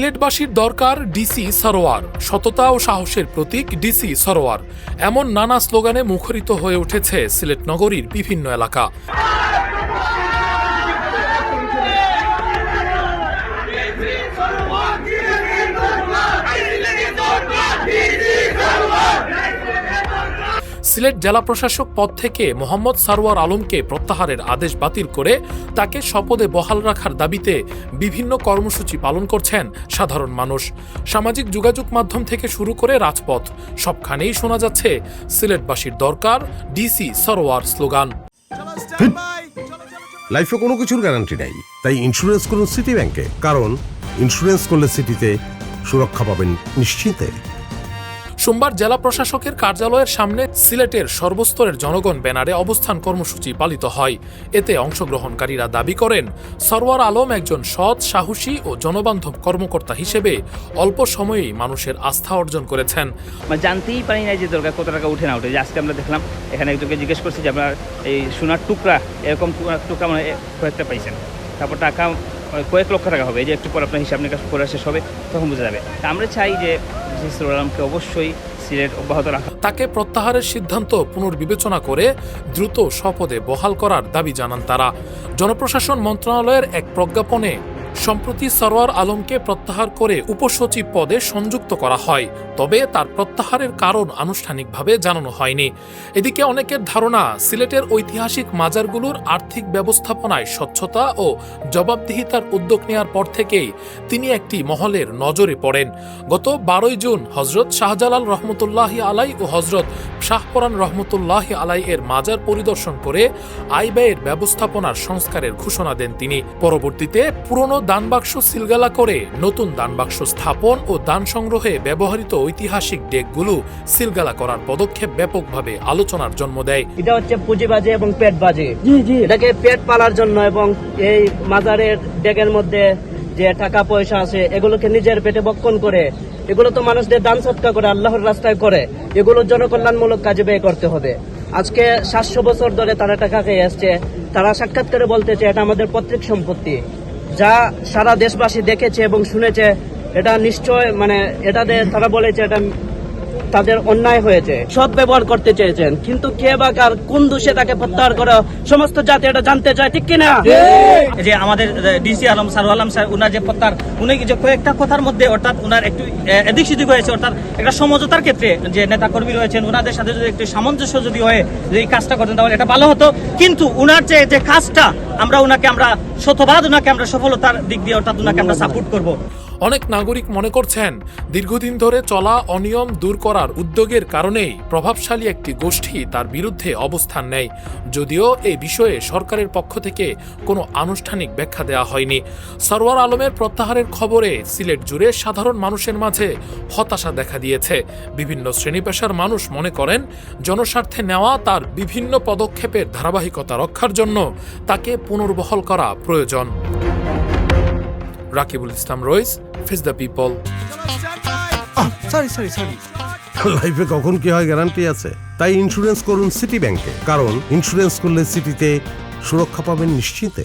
সিলেটবাসীর দরকার ডিসি সরোয়ার, সততা ও সাহসের প্রতীক ডিসি সরোয়ার, এমন নানা স্লোগানে মুখরিত হয়ে উঠেছে সিলেট নগরীর বিভিন্ন এলাকা। সিলেট জেলা প্রশাসক পদ থেকে মোহাম্মদ সারোয়ার আলমকে প্রত্যাহারের আদেশ বাতিল করে তাকে শপথে বহাল রাখার দাবিতে বিভিন্ন কর্মসূচি পালন করছেন সাধারণ মানুষ। সামাজিক যোগাযোগ মাধ্যম থেকে শুরু করে রাজপথ, সবখানেই শোনা যাচ্ছে সিলেটবাসীর দরকার ডিসি সরোয়ার স্লোগান। লাইফে কোনো কিছুর গ্যারান্টি নাই, তাই ইন্স্যুরেন্স করুন সিটি ব্যাংকে, কারণ ইন্স্যুরেন্স করলে সিটিতে সুরক্ষা পাবেন নিশ্চিন্তে। সোমবার জেলা প্রশাসকের কার্যালয়ের সামনে সিলেটের সর্বস্তরের জনগণ ব্যানারে অবস্থান কর্মসূচি পালিত হয়। এতে অংশগ্রহণকারীরা দাবি করেন, সরোয়ার আলম একজন সৎ, সাহসী ও জনবান্ধব কর্মকর্তা হিসেবে অল্প সময়েই মানুষের আস্থা অর্জন করেছেন। জানতেই পারি না যে দরকার কত টাকা উঠে না উঠে। আজকে আমরা দেখলাম এখানে একজনকে জিজ্ঞেস করছি যে আপনার এই সোনার টুকরা, এরকম টুকরা মানে কয়েকটা পাইছেন, তারপর টাকা কয়েক লক্ষ টাকা হবে। এই যে একটু পর আপনার হিসাব নিকাশ করে শেষ হবে, তখন বোঝা যাবে। আমরা চাই যে সরোয়ার আলমকে অবশ্যই সিলেট অব্যাহত রাখা। তাকে প্রত্যাহারের সিদ্ধান্ত পুনর্বিবেচনা করে দ্রুত শপথে বহাল করার দাবি জানান তারা। জনপ্রশাসন মন্ত্রণালয়ের এক প্রজ্ঞাপনে সম্প্রতি সরোয়ার আলমকে প্রত্যাহার করে উপসচিব পদে সংযুক্ত করা হয়, তবে তার প্রত্যাহারের কারণ আনুষ্ঠানিকভাবে জানানো হয়নি। এদিকে অনেকের ধারণা, সিলেটের ঐতিহাসিক মাজারগুলোর আর্থিক ব্যবস্থাপনায় স্বচ্ছতা ও জবাবদিহিতার উদ্যোগ নেওয়ার পর থেকেই তিনি একটি মহলের নজরে পড়েন। গত 12 জুন হজরত শাহজালাল রহমতুল্লাহি আলাই ও হজরত শাহপরান রহমতুল্লাহি আলাই এর মাজার পরিদর্শন করে আয় ব্যয়ের ব্যবস্থাপনার সংস্কারের ঘোষণা দেন তিনি। পরবর্তীতে পুরনো দানবাক্স সিলগালা করে নতুন দানবাক্স স্থাপন ও দান সংগ্রহে ব্যবহৃত ঐতিহাসিক ডেকগুলো সিলগালা করার পদক্ষেপ ব্যাপকভাবে আলোচনার জন্ম দেয়। এটা হচ্ছে পুঁজিবাজি এবং পেটবাজি। এটাকে পেট পালার জন্য এবং এই মাজারের ডেকের মধ্যে যে টাকা পয়সা আছে এগুলোকে নিজের পেটে বক্ষণ করে, এগুলো তো মানুষদের দান সৎকা করে, আল্লাহর রাস্তায় করে, এগুলো জনকল্যাণমূলক কাজে ব্যয় করতে হবে। আজকে 700 বছর ধরে তারা টাকা খেয়ে আসছে। তারা সাক্ষাৎ করে বলতেছে এটা আমাদের পৈতৃক সম্পত্তি, যা সারা দেশবাসী দেখেছে এবং শুনেছে। এটা নিশ্চয় তারা বলেছে এটা তাদের অন্যায় হয়েছে, সৎ ব্যবহার করতে চেয়েছেন, কিন্তু কে বা কার কোন দোষে তাকে প্রত্যাহার করা সমস্ত জাতি এটা জানতে চায়, ঠিক কিনা? যে আমাদের ডিসি আলম সারোয়ার আলম স্যার, উনার যে প্রত্যাহার, উনি যে কয়েকটা কথার মধ্যে অর্থাৎ উনার একটু এদিক সেদিক হয়েছে, অর্থাৎ একটা সমঝোতার ক্ষেত্রে যে নেতা কর্মী রয়েছেন ওনাদের সাথে যদি একটু সামঞ্জস্য যদি হয়ে যদি এই কাজটা করতেন তাহলে এটা ভালো হতো। কিন্তু উনার যে কাজটা আমরা শতভাগ উনাকে আমরা সফলতার দিক দিয়ে অর্থাৎ উনাকে আমরা সাপোর্ট করব। অনেক নাগরিক মনে করছেন, দীর্ঘদিন ধরে চলা অনিয়ম দূর করার উদ্যোগের কারণেই প্রভাবশালী একটি গোষ্ঠী তার বিরুদ্ধে অবস্থান নেয়, যদিও এই বিষয়ে সরকারের পক্ষ থেকে কোনো আনুষ্ঠানিক ব্যাখ্যা দেওয়া হয়নি। সরোয়ার আলমের প্রত্যাহারের খবরে সিলেট জুড়ে সাধারণ মানুষের মাঝে হতাশা দেখা দিয়েছে। বিভিন্ন শ্রেণী পেশার মানুষ মনে করেন, জনস্বার্থে নেওয়া তার বিভিন্ন পদক্ষেপের ধারাবাহিকতা রক্ষার জন্য তাকে পুনর্বহাল করা প্রয়োজন। রাকিবুল ইসলাম রইস, ফেস দ্য পিপল। লাইফে কখন কি হয় গ্যারান্টি আছে, তাই ইন্স্যুরেন্স করুন সিটি ব্যাংকে, কারণ ইন্স্যুরেন্স করলে সিটিতে সুরক্ষা পাবেন নিশ্চিন্তে।